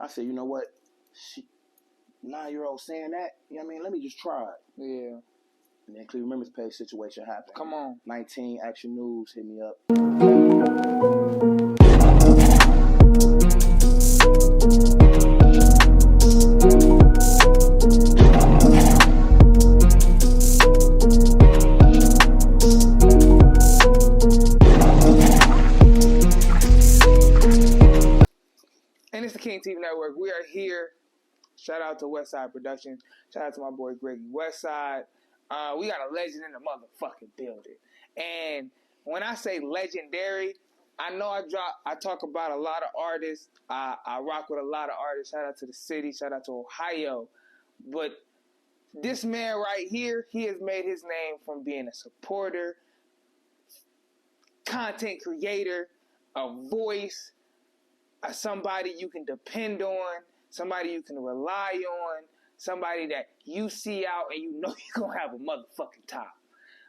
I said, you know what? 9-year-old saying that, you know what I mean? Let me just try it. Yeah. And then Cleveland Remembrance Page situation happened. Come on. 19 Action News hit me up. And it's the King TV Network. We are here. Shout out to Westside Productions. Shout out to my boy Greggy Westside. We got a legend in the motherfucking building. And when I say legendary, I know I talk about a lot of artists. I rock with a lot of artists. Shout out to the city. Shout out to Ohio. But this man right here, he has made his name from being a supporter, content creator, a voice, somebody you can depend on, somebody you can rely on, somebody that you see out and you know you're going to have a motherfucking time.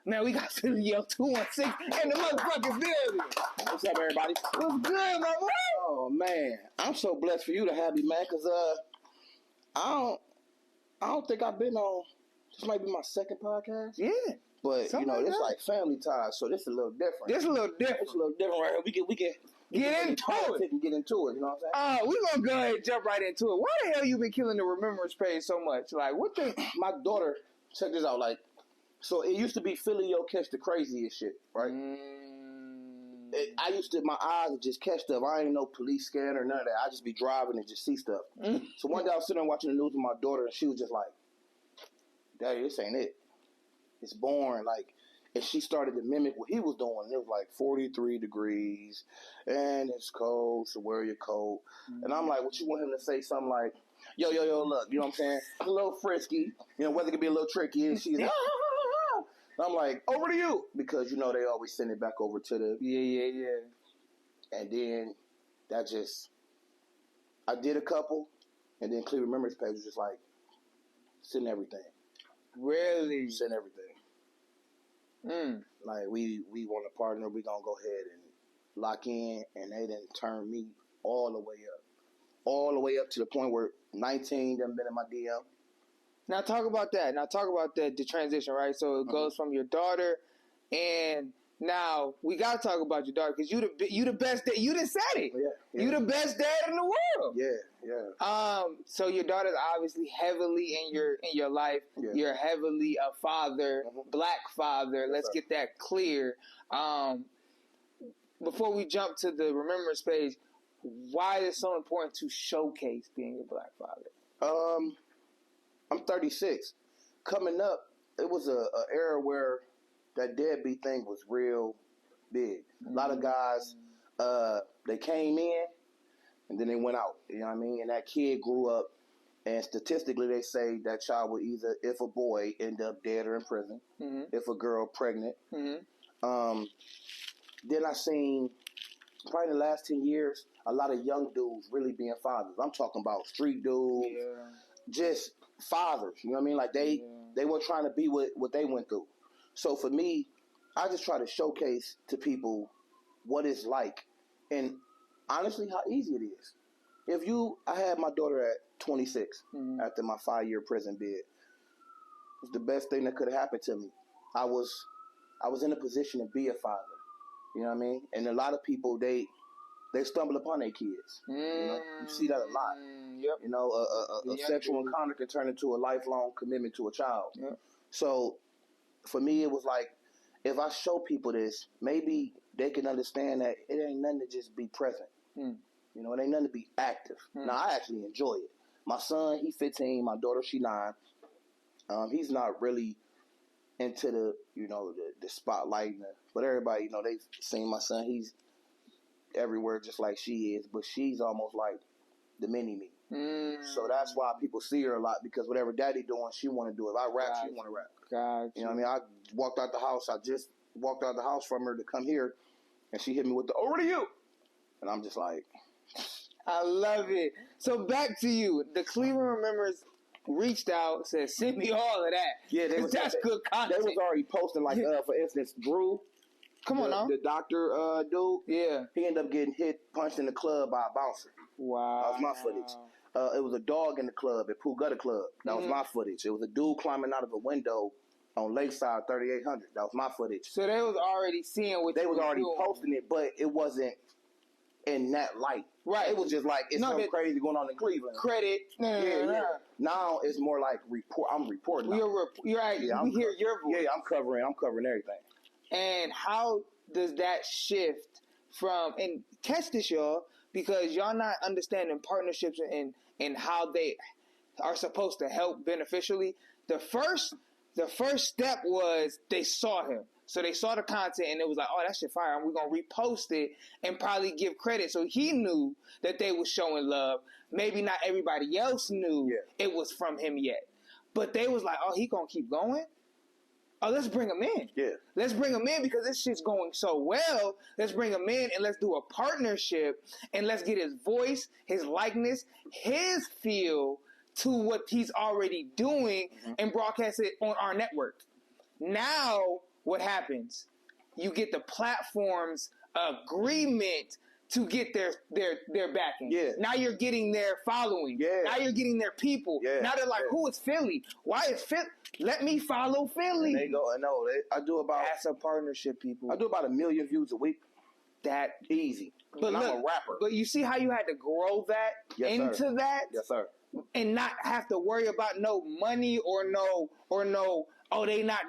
Man, we got Philly Up 216 in the motherfucking building. What's up, everybody? What's good, my boy? Oh, man. I'm so blessed for you to have me, man, because I don't think I've been on, this might be my second podcast. Yeah. But, Something you know, like this that. like family ties, so this is a little different. This is a little different. It's a little different right here. We can Get into it. And get into it, you know what I'm saying? We're going to go ahead and jump right into it. Why the hell you been killing the Remembrance Page so much? Like, what the? My daughter, check this out, like, so it used to be Philly, yo, catch the craziest shit, right? My eyes would just catch stuff. I ain't no police scanner, none of that. I just be driving and just see stuff. So one day I was sitting there watching the news with my daughter, and she was just like, Daddy, this ain't it. It's boring, like, and she started to mimic what he was doing. It was like 43 degrees, and it's cold, so wear your coat. And I'm like, what you want him to say? Something like, yo, look, you know what I'm saying? A little frisky, you know, weather could be a little tricky. And she's like, and I'm like, over to you. Because, you know, they always send it back over to the... Yeah. And then I did a couple, and then Cleveland Remembrance Page was just like, send everything. Really? Send everything. Like, we want a partner, we gonna go ahead and lock in, and they didn't turn me all the way up. All the way up to the point where 19 done been in my DM. Now talk about that. The transition, right? So it goes from your daughter, and now we gotta talk about your daughter because you the best dad. You done said it. Yeah. You the best dad in the world. Yeah. So your daughter's obviously heavily in your life. Yeah. You're heavily a father, black father. Let's get that clear. Before we jump to the Remembrance Page, why is it so important to showcase being a black father? I'm 36. Coming up, it was a era where that deadbeat thing was real big. A lot of guys, they came in and then they went out. You know what I mean? And that kid grew up, and statistically they say that child will either, if a boy, end up dead or in prison, if a girl pregnant. Then I seen, probably in the last 10 years, a lot of young dudes really being fathers. I'm talking about street dudes, just fathers. You know what I mean? Like they were trying to be what they went through. So for me, I just try to showcase to people what it's like, and honestly, how easy it is. I had my daughter at 26 after my 5-year prison bid. It was the best thing that could have happened to me. I was in a position to be a father. You know what I mean? And a lot of people, they stumble upon their kids. You know, you see that a lot. Yep. You know, a sexual encounter can turn into a lifelong commitment to a child. Yep. So for me, it was like, if I show people this, maybe they can understand that it ain't nothing to just be present. You know, it ain't nothing to be active. Now, I actually enjoy it. My son, he's 15. My daughter, she 9. He's not really into the spotlight. But everybody, you know, they've seen my son. He's everywhere just like she is. But she's almost like the mini-me. So that's why people see her a lot, because whatever daddy doing, she want to do it. If I rap, she want to rap. Gotcha. You know what I mean? I walked out the house. I just walked out the house from her to come here, and she hit me with the, over to you. And I'm just like, I love it. So back to you. The Cleveland Remembrance reached out, said, send me all of that. Yeah, that's good content. They was already posting, like, for instance, Drew. Come on now. The doctor dude. Yeah. He ended up getting punched in the club by a bouncer. Wow. That was my footage. It was a dog in the club at Pooh Gutter Club. That was my footage. It was a dude climbing out of a window on Lakeside 3800. That was my footage. So they was already seeing what they was already doing. Posting it, but it wasn't in that light. Right. It was just like, it's something crazy going on in Cleveland. Credit. Yeah. Now it's more like I'm reporting. You're right. Yeah, we hear your voice. Yeah, I'm covering everything. And how does that shift from, and catch this, y'all, because y'all not understanding partnerships and how they are supposed to help beneficially. The first step was they saw him. So they saw the content and it was like, oh, that shit fire. And we're going to repost it and probably give credit. So he knew that they was showing love. Maybe not everybody else knew it was from him yet. But they was like, oh, he going to keep going? Oh, let's bring him in. Yeah. Let's bring him in because this shit's going so well. Let's bring him in and let's do a partnership and let's get his voice, his likeness, his feel to what he's already doing and broadcast it on our network. Now, what happens? You get the platform's agreement to get their backing. Yeah. Now you're getting their following. Yeah. Now you're getting their people. Yeah. Now they're like, who is Philly? Why is Philly? Let me follow Philly. And they go, no, I do about... That's a partnership, people. I do about 1 million views a week. That easy. But look, I'm a rapper. But you see how you had to grow that into that? Yes, sir. And not have to worry about no money or no, oh, they not.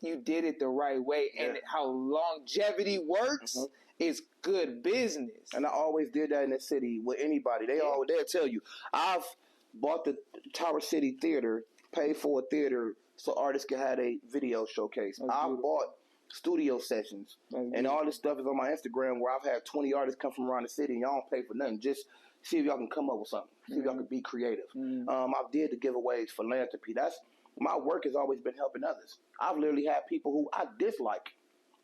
You did it the right way. Yeah. And how longevity works is good business. And I always did that in the city with anybody. They'll tell you, I've bought the Tower City Theater, paid for a theater so artists can have a video showcase. I've bought studio sessions. And all this stuff is on my Instagram where I've had 20 artists come from around the city and y'all don't pay for nothing. Just see if y'all can come up with something. See if y'all can be creative. I did the giveaways, philanthropy. My work has always been helping others. I've literally had people who I dislike,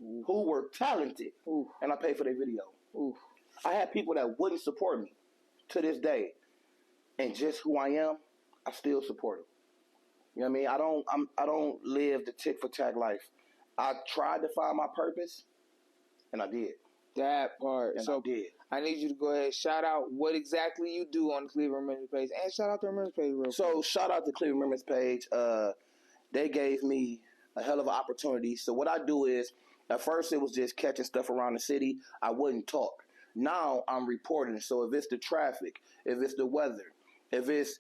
who were talented, and I paid for their video. I had people that wouldn't support me to this day, and just who I am, I still support them. You know what I mean? I don't live the tick for tack life. I tried to find my purpose, and I did. That part. And I did. I need you to go ahead and shout out what exactly you do on the Cleveland Remembrance page, and shout out the Remembrance page real quick. So shout out to Cleveland Remembrance page. They gave me a hell of an opportunity. So what I do is, at first it was just catching stuff around the city. I wouldn't talk. Now I'm reporting. So if it's the traffic, if it's the weather, if it's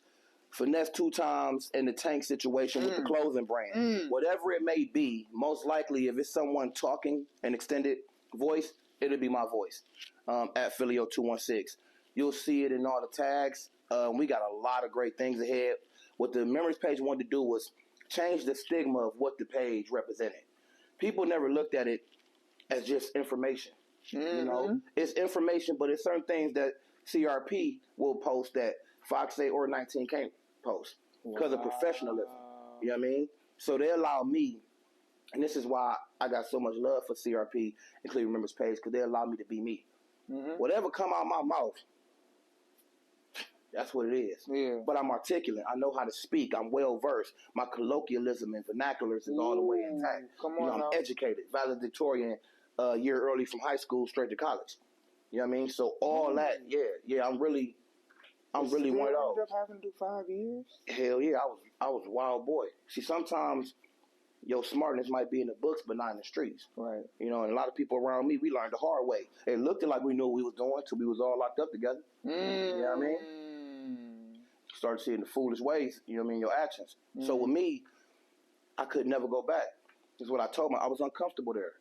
finesse 2 times in the tank situation with the clothing brand, whatever it may be, most likely if it's someone talking an extended voice, it'll be my voice at Philio216. You'll see it in all the tags. We got a lot of great things ahead. What the Remembrance page wanted to do was change the stigma of what the page represented. People never looked at it as just information. You know, it's information, but it's certain things that CRP will post that Fox 8 or 19 can't post because of professionalism. You know what I mean? So they allow me, and this is why I got so much love for CRP and Cleveland Remembrance page, because they allow me to be me. Whatever come out of my mouth, that's what it is. Yeah. But I'm articulate. I know how to speak. I'm well versed. My colloquialism and vernaculars is all the way intact. I'm educated, valedictorian, year early from high school straight to college. You know what I mean? So all that, I'm really one of those. You ended up having to do 5 years? Hell yeah, I was a wild boy. See, sometimes your smartness might be in the books, but not in the streets. Right. You know, and a lot of people around me, we learned the hard way. It looked like we knew what we was doing until we was all locked up together. You know what I mean? Start seeing the foolish ways, you know what I mean, your actions. So with me, I could never go back. This is what I told me. I was uncomfortable there.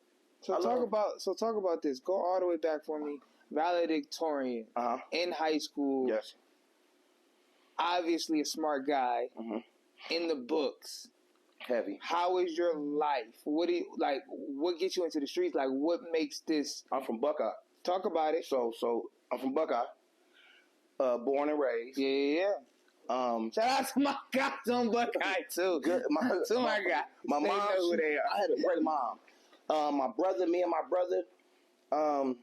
So talk about this. Go all the way back for me. Valedictorian in high school. Yes. Obviously a smart guy. In the books. Heavy. How is your life? What gets you into the streets? Like, what makes this? I'm from Buckeye. Talk about it. So I'm from Buckeye. Born and raised. Yeah. Shout out to my guys on Buckeye too. Good. My guy. My mom. Know who they are. I had a great mom. Me and my brother. I'm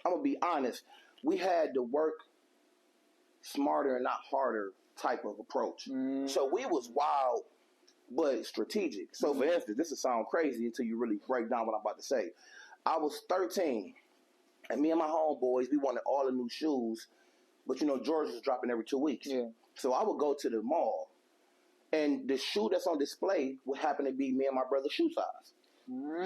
gonna be honest. We had to work smarter and not harder type of approach. So we was wild, but strategic. So for instance, this will sound crazy until you really break down what I'm about to say. I was 13, And me and my homeboys, we wanted all the new shoes. But, you know, George was dropping every 2 weeks. Yeah. So I would go to the mall, and the shoe that's on display would happen to be me and my brother's shoe size.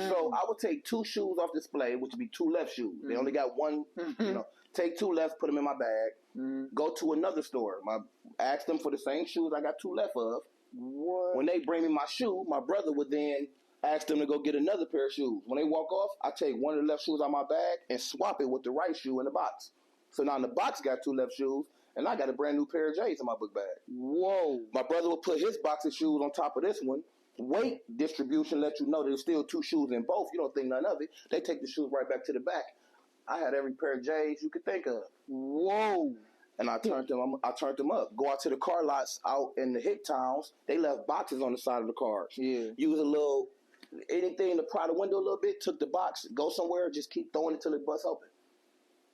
So I would take 2 shoes off display, which would be 2 left shoes. They only got one, you know. Take 2 left, put them in my bag. Go to another store. Ask them for the same shoes I got 2 left of. What? When they bring me my shoe, my brother would then ask them to go get another pair of shoes. When they walk off, I take one of the left shoes out of my bag and swap it with the right shoe in the box. So now in the box got 2 left shoes, and I got a brand new pair of J's in my book bag. Whoa. My brother would put his box of shoes on top of this one. Weight distribution let you know there's still 2 shoes in both. You don't think none of it. They take the shoes right back to the back. I had every pair of J's you could think of. Whoa. And I turned them up. Go out to the car lots out in the hick towns. They left boxes on the side of the cars. Yeah. Use a little, anything to pry the window a little bit, took the box, go somewhere, just keep throwing it till it busts open.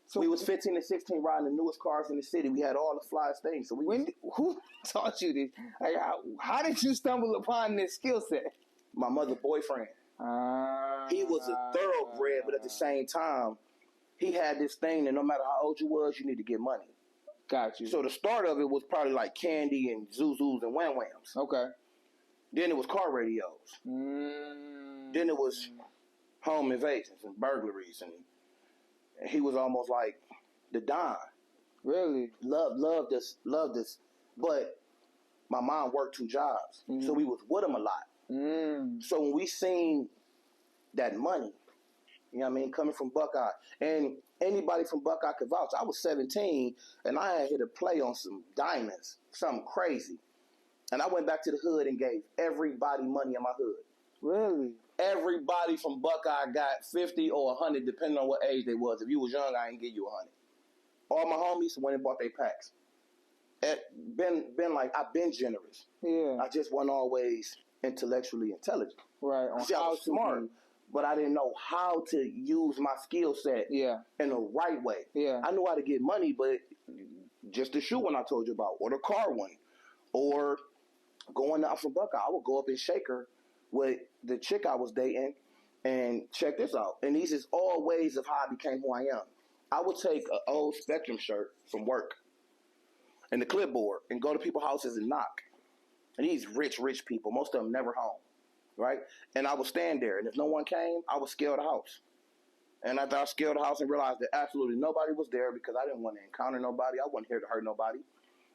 So we was 15 and 16 riding the newest cars in the city. We had all the flyest things. So who taught you this? Like, how did you stumble upon this skill set? My mother's boyfriend. He was a thoroughbred, but at the same time, he had this thing that no matter how old you was, you need to get money. Got you. So the start of it was probably like candy and Zuzus and Wham Whams. Okay. Then it was car radios. Then it was home invasions and burglaries, and he was almost like the Don. Really? Loved this. But my mom worked 2 jobs, so we was with him a lot. So when we seen that money, you know what I mean, coming from Buckeye, and anybody from Buckeye could vouch. I was 17, and I had hit a play on some diamonds, something crazy. And I went back to the hood and gave everybody money in my hood. Really? Everybody from Buckeye got 50 or 100, depending on what age they was. If you was young, I didn't give you 100. All my homies went and bought their packs. I've been generous. Yeah. I just wasn't always intellectually intelligent. Right. See, I was smart, but I didn't know how to use my skill set in the right way. Yeah. I knew how to get money, but just the shoe one I told you about, or the car one, or going out from Buckeye, I would go up and shake her with the chick I was dating, and check this out. And these is all ways of how I became who I am. I would take an old Spectrum shirt from work and the clipboard and go to people's houses and knock. And these rich people, most of them never home, right? And I would stand there, and if no one came, I would scale the house. And after I scaled the house and realized that absolutely nobody was there because I didn't want to encounter nobody, I wasn't here to hurt nobody.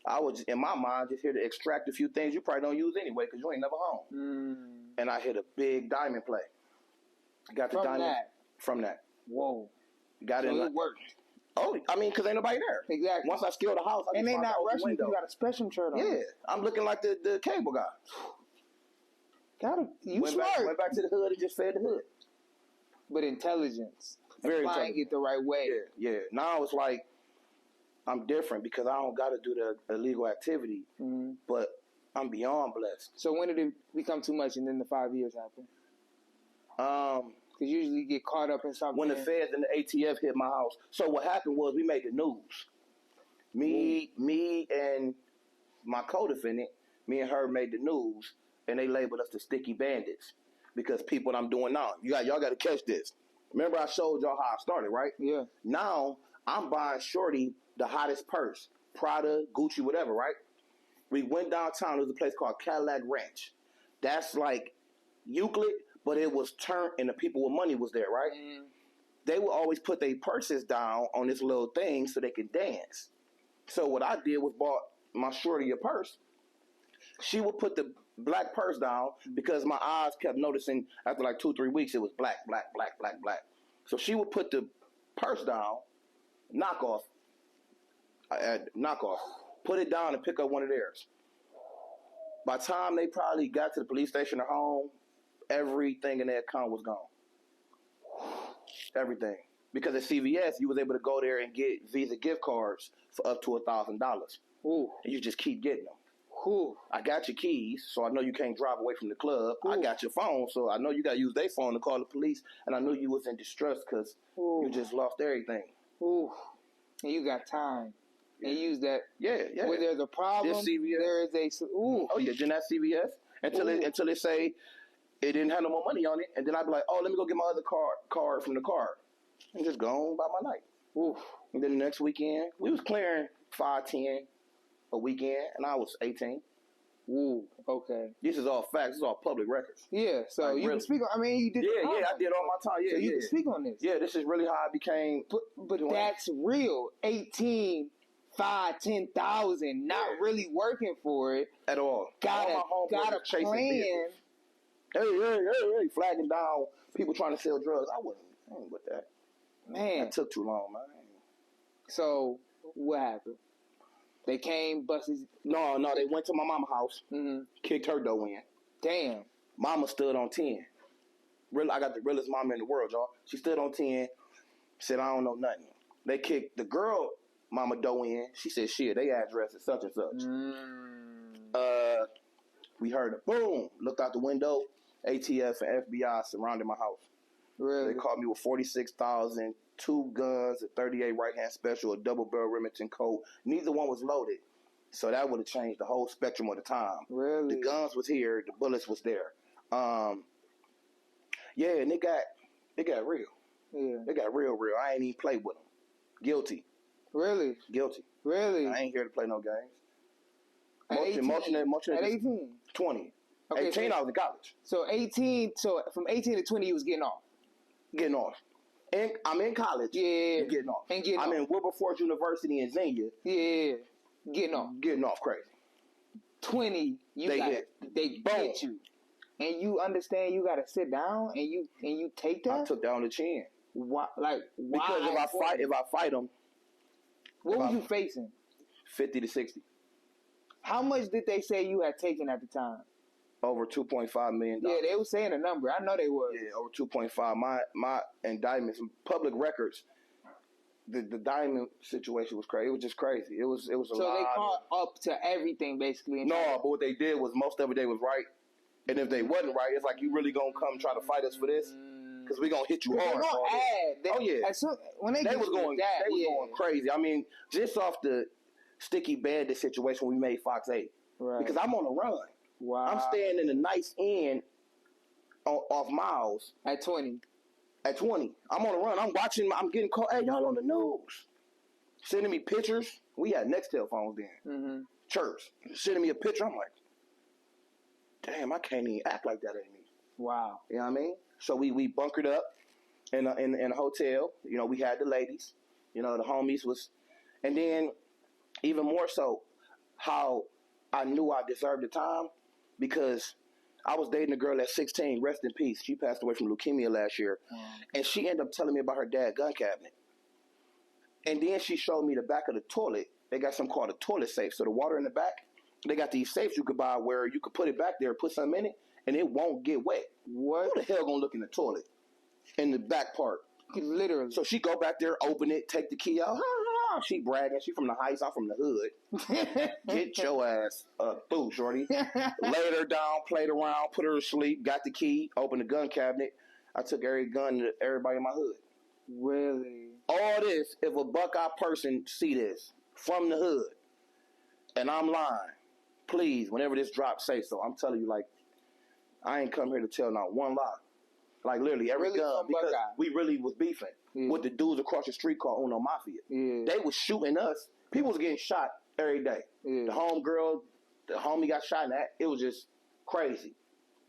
I was, in my mind, just here to extract a few things you probably don't use anyway because you ain't never home. And I hit a big diamond play. Got the diamond from that. Whoa. Got so in. It worked. Oh, I mean, because ain't nobody there. Exactly. Once I scaled the house, and they not rushing. You got a Spectrum shirt on. Yeah, I'm looking like the cable guy. You smart. Went back to the hood and just fed the hood. But intelligence. Very applying it the right way. Yeah. Now it's like I'm different because I don't got to do the illegal activity, but I'm beyond blessed. So when did it become too much and then the 5 years happen? Because usually you get caught up in something. When the feds and the ATF hit my house. So what happened was we made the news. Me and my co-defendant, me and her made the news, and they labeled us the Sticky Bandits because people I'm doing now. Y'all got to catch this. Remember I showed y'all how I started, right? Yeah. Now I'm buying Shorty the hottest purse, Prada, Gucci, whatever, right? We went downtown. There was a place called Cadillac Ranch. That's like Euclid, but it was turned, and the people with money was there, right? They would always put their purses down on this little thing so they could dance. So what I did was bought my Shorty a purse. She would put the black purse down because my eyes kept noticing after like 2-3 weeks it was black. So she would put the purse down, knockoff, put it down and pick up one of theirs. By the time they probably got to the police station or home, everything in their account was gone. Everything. Because at CVS, you was able to go there and get Visa gift cards for up to $1,000. And you just keep getting them. I got your keys, so I know you can't drive away from the club. I got your phone, so I know you got to use their phone to call the police. And I knew you was in distress because you just lost everything. And you got time. And use that. Yeah. Where there's a problem, there is a... Oh, yeah, then that's CVS. Until they say it didn't have no more money on it. And then I'd be like, oh, let me go get my other card from the card. and just go on by my life. Oof. And then the next weekend, we was clearing 5-10 a weekend, and I was 18. Ooh, okay. This is all facts. This is all public records. Yeah, so like, you can speak on. I mean, you did. Yeah, I did all my time. Yeah, so you can speak on this. Yeah, this is really how I became. But that's real. 18, 5, 10,000, not really working for it at all. Got a plan. Hey, flagging down people trying to sell drugs. I ain't with that. Man, it took too long, man. So what happened? They came, busted. No, they went to my mama's house, kicked her door in. Damn. Mama stood on 10. I got the realest mama in the world, y'all. She stood on 10, said, I don't know nothing. They kicked the girl mama door in. She said, shit, they address is such and such. We heard a boom, looked out the window, ATF and FBI surrounded my house. Really? They caught me with 46,000, 2 guns, a 38 right-hand special, a double-barrel Remington Colt. Neither one was loaded. So that would have changed the whole spectrum of the time. Really? The guns was here, the bullets was there. Yeah, and it got real. Yeah. It got real. I ain't even played with them. Guilty. Really? Guilty. Really? I ain't here to play no games. At 18? 20. Okay, 18, I was in college. So 18, so from 18 to 20, you was getting off. Getting off. And I'm in college. Yeah. And getting off. I'm in Wilberforce University in Xenia. Yeah. Getting off. Getting off crazy. 20, they get you. And you understand you gotta sit down and you take that? I took that on the chin. Why? Because if I fight them, what were you facing? 50 to 60. How much did they say you had taken at the time? Over $2.5 million. Yeah, they were saying a number. I know they were. Yeah, over 2.5. My indictments, public records. The diamond situation was crazy. It was just crazy. It was a lot. So they caught up to everything basically. No, but what they did was most of it they was right, and if they wasn't right, it's like you really gonna come try to fight us for this? Because we gonna hit you hard. When they was going crazy. I mean, just off the sticky bandit situation, we made Fox 8. Right. Because I'm on a run. Wow. I'm staying in a nice inn off Miles. At 20. I'm on a run. I'm watching. I'm getting called. Hey, y'all on the news. Sending me pictures. We had Nextel phones then. Church. Sending me a picture. I'm like, damn, I can't even act like that anymore. Wow. You know what I mean? So we bunkered up in a hotel. You know, we had the ladies. You know, the homies was. And then even more so, how I knew I deserved the time because I was dating a girl at 16, rest in peace. She passed away from leukemia last year. And she ended up telling me about her dad's gun cabinet. And then she showed me the back of the toilet. They got something called a toilet safe. So the water in the back, they got these safes you could buy where you could put it back there, put something in it, and it won't get wet. What? Who the hell gonna look in the toilet? In the back part. Literally. So she go back there, open it, take the key out. She bragging. She from the heights. I'm from the hood. Get your ass through, shorty. Laid her down, played around, put her to sleep, got the key, opened the gun cabinet. I took every gun to everybody in my hood. Really? All this, if a Buckeye person see this from the hood, and I'm lying, please, whenever this drops, say so. I'm telling you, like, I ain't come here to tell not one lie. Like, literally, every gun, because Buckeye. we really was beefing with the dudes across the street called Uno Mafia. Yeah. They was shooting us. People was getting shot every day. Yeah. The homie got shot in that. It was just crazy.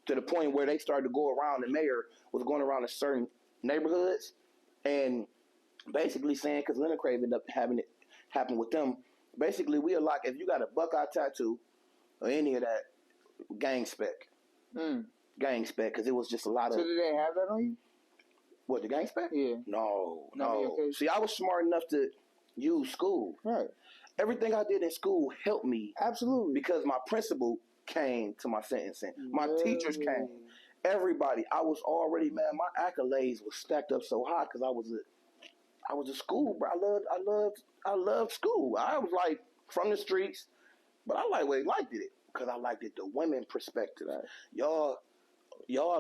To the point where they started to go around, the mayor was going around to certain neighborhoods and basically saying, because Leonard Crave ended up having it happen with them, basically we are like, if you got a Buckeye tattoo or any of that, gang spec. Gang spec, because it was just a lot of... So did they have that on you? What, the gang spec? Yeah. No. Okay. See, I was smart enough to use school. Right. Everything I did in school helped me. Absolutely. Because my principal came to my sentencing. My teachers came. Everybody. I was already, man, my accolades were stacked up so high because I was a school, bro. I loved school. I was like from the streets, but I liked it because I liked it the women perspective. Y'all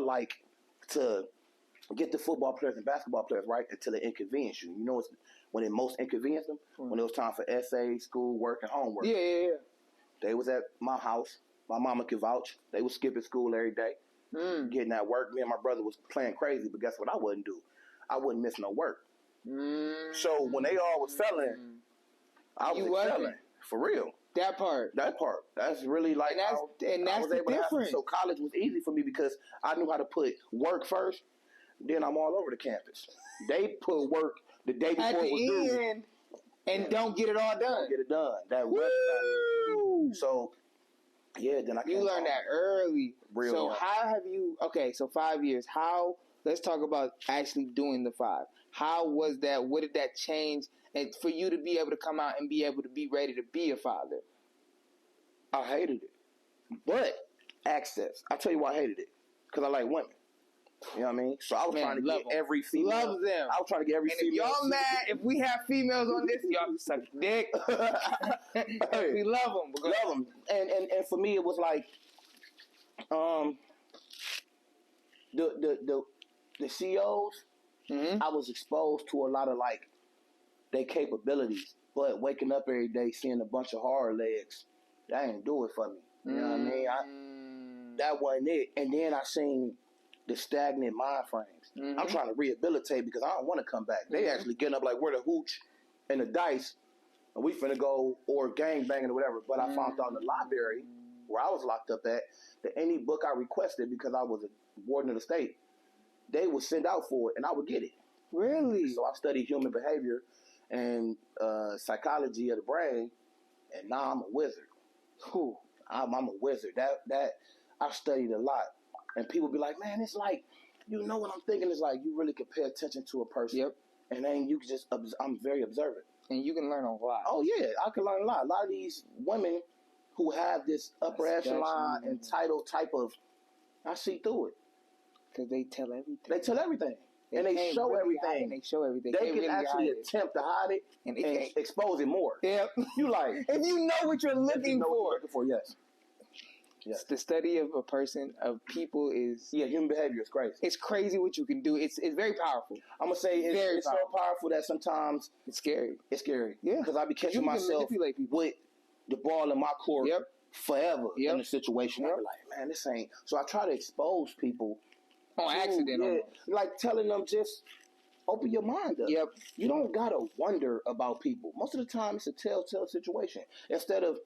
like to get the football players and basketball players right until they inconvenience you. You know when it most inconvenienced them? When it was time for essays, school work, and homework. Yeah. They was at my house. My mama could vouch. They was skipping school every day, getting at work. Me and my brother was playing crazy, but guess what I wouldn't do? I wouldn't miss no work. So when they all was felling, I was excelling. For real. That part. That's really like, and that's the difference. So college was easy for me because I knew how to put work first. Then I'm all over the campus. They put work the day before it was due. And don't get it all done. Don't get it done. That was so. Yeah, then you learned that early. Real so young. How have you? Okay, so 5 years. How? Let's talk about actually doing the 5. How was that? What did that change? And for you to be able to come out and be able to be ready to be a father. I hated it, but access. I tell you why I hated it, because I like women. You know what I mean? So I was trying to get every female. Love them. I was trying to get every female. If y'all mad, if we have females on this, y'all can suck dick. Hey, we love them. Love them. And for me, it was like, the CEOs. I was exposed to a lot of like their capabilities, but waking up every day seeing a bunch of hard legs, that ain't do it for me. You know what I mean? That wasn't it. And then I seen the stagnant mind frames. I'm trying to rehabilitate because I don't want to come back. They actually getting up like we're the hooch and the dice, and we finna go or gang banging or whatever. But I found out in the library where I was locked up at that any book I requested, because I was a warden of the state, they would send out for it and I would get it. Really? So I studied human behavior and psychology of the brain, and now I'm a wizard. I'm a wizard. That I studied a lot. And people be like, man, it's like, you know what I'm thinking? It's like you really can pay attention to a person. Yep. And then you can just, I'm very observant. And you can learn a lot. Oh, yeah. I can learn a lot. A lot of these women who have this upper echelon entitled type of, I see through it. Because they tell everything. They tell everything. And they show everything. They show everything. They can actually attempt to hide it and expose it more. Yep. You like. If you know what you're looking for. Yes. Yes. The study of a person, of people is... Yeah, human behavior is crazy. It's crazy what you can do. It's very powerful. I'm going to say it's so powerful that sometimes... It's scary. It's scary. Yeah. Because I be catching myself with the ball in my court forever in a situation. I be like, man, this ain't... So I try to expose people... On accident. Yeah, like telling them just open your mind up. Yep. You don't got to wonder about people. Most of the time, it's a telltale situation. Instead of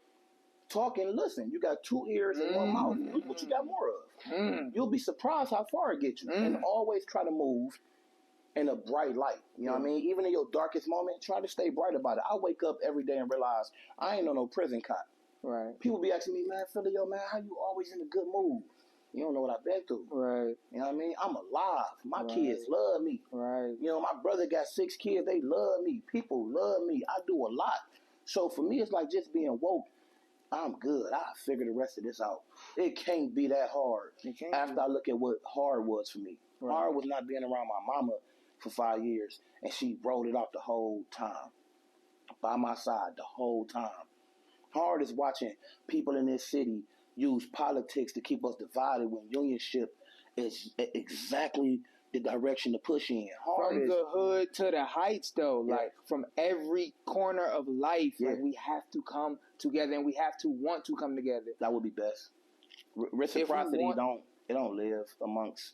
talking, listen. You got 2 ears and 1 mouth. What you got more of? You'll be surprised how far it gets you. And always try to move in a bright light. You know what I mean? Even in your darkest moment, try to stay bright about it. I wake up every day and realize I ain't on no prison cot. Right. People be asking me, man, Philly, yo, man, how you always in a good mood? You don't know what I've been through. Right. You know what I mean? I'm alive. My kids love me. Right. You know, my brother got 6 kids. They love me. People love me. I do a lot. So for me, it's like just being woke. I'm good. I'll figure the rest of this out. It can't be that hard. After I look at what hard was for me. Right. Hard was not being around my mama for 5 years. And she rolled it out the whole time. By my side the whole time. Hard is watching people in this city use politics to keep us divided when unionship is exactly the direction to push in. From the hood to the heights, though, like from every corner of life, like we have to come together and we have to want to come together. That would be best. Reciprocity don't live amongst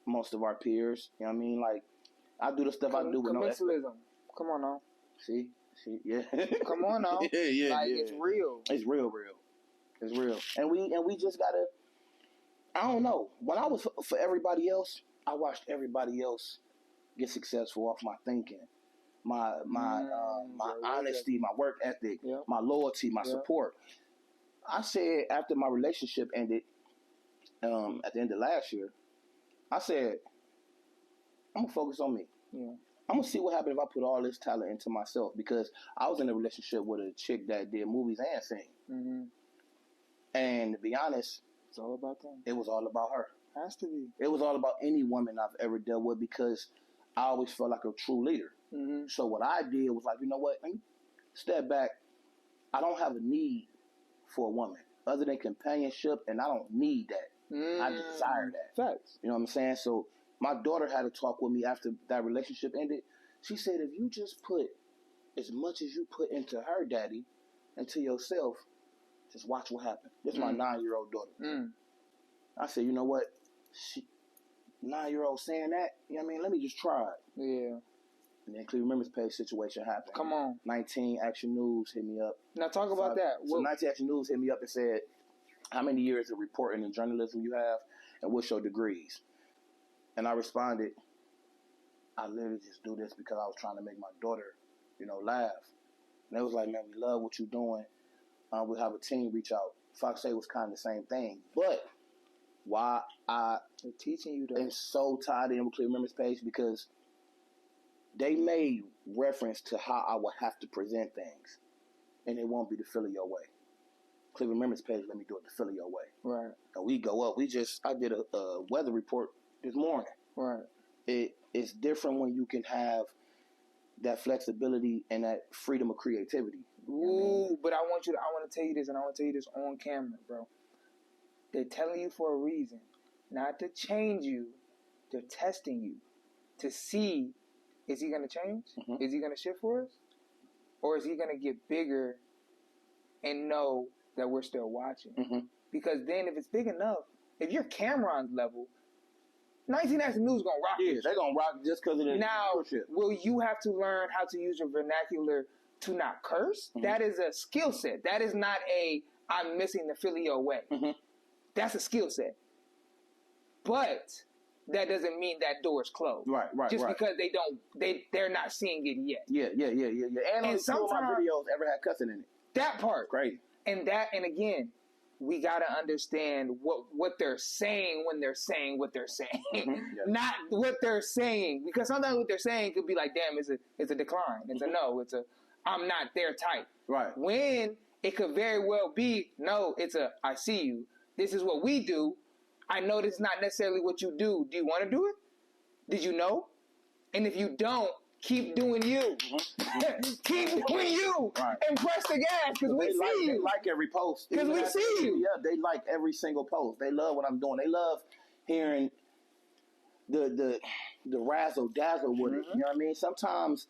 most of our peers. You know what I mean? Like I do the stuff I do with no commensalism. Come on now. See, yeah. Come on now. It's real. It's real. It's real. And we just gotta, I don't know. When I was for everybody else, I watched everybody else get successful off my thinking, my honesty, my work ethic, my loyalty, my support. I said after my relationship ended, at the end of last year, I said, I'm gonna focus on me. Yeah. I'm gonna see what happens if I put all this talent into myself, because I was in a relationship with a chick that did movies and sing. Mm-hmm. And to be honest, it's all about them. It was all about her. Has to be. It was all about any woman I've ever dealt with, because I always felt like a true leader. Mm-hmm. So what I did was like, you know what? Step back. I don't have a need for a woman other than companionship, and I don't need that. I desire that. Facts. You know what I'm saying? So my daughter had a talk with me after that relationship ended. She said, if you just put as much as you put into her daddy, into yourself, just watch what happens. This is my 9-year-old daughter. I said, you know what? 9-year-old saying that, you know what I mean? Let me just try it. Yeah. And then Cleveland Remembrance Page situation happened. Come on. 19 Action News hit me up. Now talk about that. So 19 Action News hit me up and said, how many years of reporting and journalism you have, and what's your degrees? And I responded, I literally just do this because I was trying to make my daughter, laugh. And they was like, man, we love what you're doing. We'll have a team reach out. Fox 8 was kind of the same thing. But why they're teaching you that, and so tied in with Cleveland Remembrance Page, because they made reference to how I would have to present things. And it won't be the Philly your way. Cleveland Remembrance Page, let me do it the Philly your way. Right. And we go up. I did a weather report this morning. Right. It's different when you can have that flexibility and that freedom of creativity. Ooh, but I want to tell you this, and I want to tell you this on camera, bro. They're telling you for a reason, not to change you. They're testing you to see, is he going to change? Mm-hmm. Is he going to shift for us? Or is he going to get bigger and know that we're still watching? Mm-hmm. Because then if it's big enough, if you're Cameron's level, 19 Action News going to rock. Yeah, they're going to rock just because of the viewership. Will you have to learn how to use your vernacular to not curse? Mm-hmm. That is a skill set. That is not I'm missing the Philly way. Mm-hmm. That's a skill set. But that doesn't mean that door is closed. Right. Just because they're not seeing it yet. Yeah. And some of my videos ever had cussing in it. That part. Great. And again, we got to understand what they're saying when they're saying what they're saying. Mm-hmm. Yeah. Not what they're saying. Because sometimes what they're saying could be like, damn, it's a decline. It's a no. It's a, I'm not there type. Right. When it could very well be, no, it's a, I see you. This is what we do. I know this is not necessarily what you do. Do you want to do it? Did you know? And if you don't, keep doing you. Mm-hmm. Keep doing you. Right. And press the gas because we see you. They like every post. Because we see you. Yeah, they like every single post. They love what I'm doing. They love hearing the razzle dazzle with it. You know what I mean? Sometimes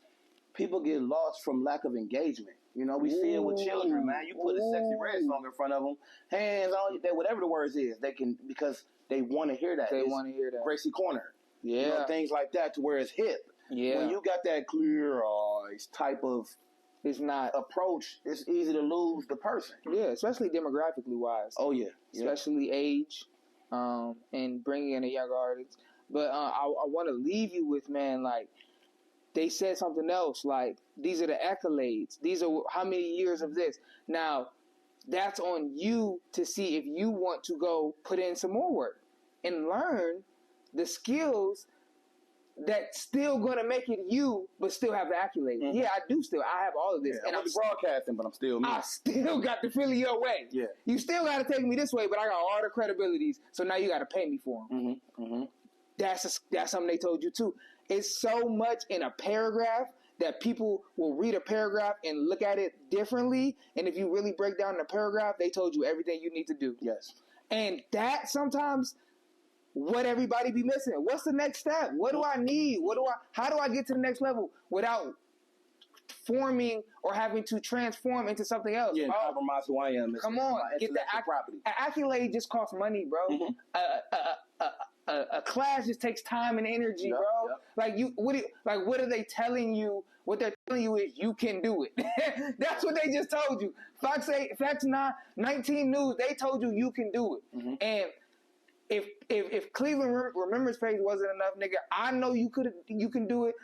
people get lost from lack of engagement. We see it with children, man. You put a Sexy Red song in front of them, hands on, whatever the words is, they can, because they want to hear that. They want to hear that. Gracie Corner. Yeah. Things like that to where it's hip. Yeah. When you got that clear eyes type of approach, it's easy to lose the person. Yeah, especially demographically wise. Oh, yeah. Especially age and bringing in a younger artist. But I want to leave you with, man, like, they said something else, like, these are the accolades. These are how many years of this. Now, that's on you to see if you want to go put in some more work and learn the skills that's still going to make it you, but still have the accolades. Mm-hmm. Yeah, I have all of this. Yeah, and I'm broadcasting, but I'm still me. I still got to Philly your way. Yeah. You still got to take me this way, but I got all the credibilities, so now you got to pay me for them. Mm-hmm. Mm-hmm. That's something they told you, too. It's so much in a paragraph that people will read a paragraph and look at it differently. And if you really break down the paragraph, they told you everything you need to do. Yes. And that sometimes what everybody be missing. What's the next step? What do I need? How do I get to the next level without forming or having to transform into something else? Yeah, compromise who I am. Come on, get the property. An accolade just costs money, bro. Mm-hmm. A class just takes time and energy, bro. Yep. Like what are they telling you? What they're telling you is you can do it. That's what they just told you. Fox 9, 19 News, they told you can do it. Mm-hmm. And if Cleveland Remembrance Page wasn't enough, nigga, I know you can do it.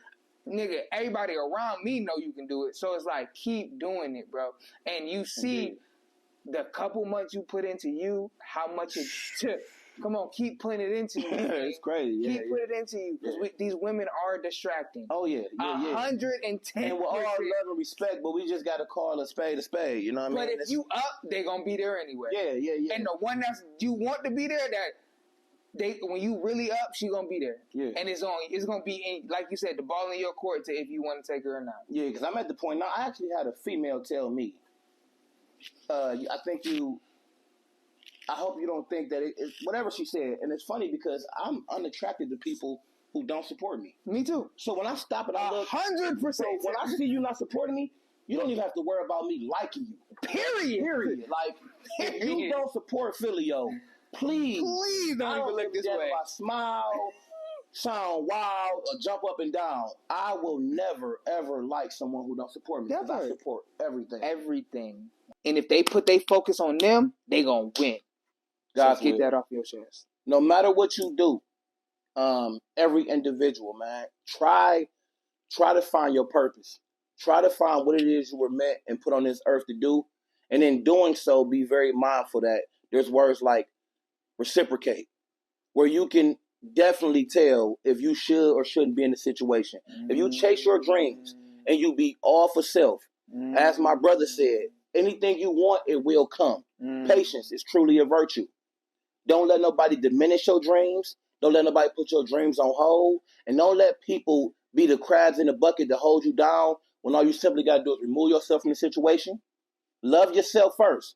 Nigga, everybody around me know you can do it. So it's like, keep doing it, bro. And you see the couple months you put into you, how much it took. Come on, keep putting it into you. It's crazy. Keep putting it into you. Because these women are distracting. Oh, yeah. 110%. And with all love and respect, but we just got to call a spade, you know what I mean? But if you up, they're going to be there anyway. Yeah. And the one that you want to be there, when you really up, she going to be there. Yeah. And it's going to be, like you said, the ball in your court to if you want to take her or not. Yeah, because I'm at the point now, I actually had a female tell me, I hope you don't think that it's whatever she said. And it's funny because I'm unattracted to people who don't support me. Me too. So when I stop and I look, 100%. So when I see you not supporting me, you don't even have to worry about me liking you. Period. Like, if you don't support Philio, please don't even look this way. My smile, sound wild or jump up and down. I will never, ever like someone who don't support me. Because I support everything. Everything. And if they put their focus on them, they gonna win. So get that off your chest. No matter what you do, every individual, man, try to find your purpose. Try to find what it is you were meant and put on this earth to do. And in doing so, be very mindful that there's words like reciprocate, where you can definitely tell if you should or shouldn't be in the situation. If you chase your dreams and you be all for self, as my brother said, anything you want, it will come. Patience is truly a virtue. Don't let nobody diminish your dreams. Don't let nobody put your dreams on hold. And don't let people be the crabs in the bucket to hold you down when all you simply got to do is remove yourself from the situation. Love yourself first.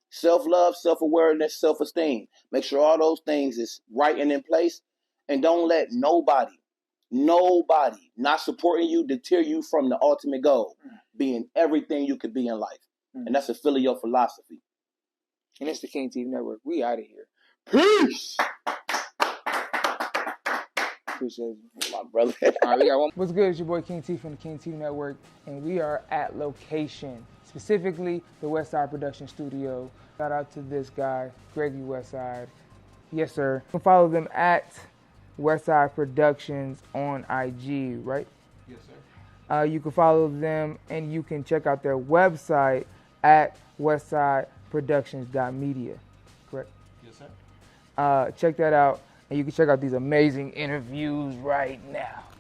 Self-love, self-awareness, self-esteem. Make sure all those things is right and in place. And don't let nobody not supporting you deter you from the ultimate goal, being everything you could be in life. And that's a filial philosophy. And it's the King TV Network. We out of here. Peace! Appreciate you. My brother. All right, we got one. What's good? It's your boy King T from the King TV Network. And we are at location, specifically the Westside Production Studio. Shout out to this guy, Greggy Westside. Yes, sir. You can follow them at Westside Productions on IG, right? Yes, sir. You can follow them and you can check out their website at westsideproductions.media, correct? Yes, sir. Check that out, and you can check out these amazing interviews right now.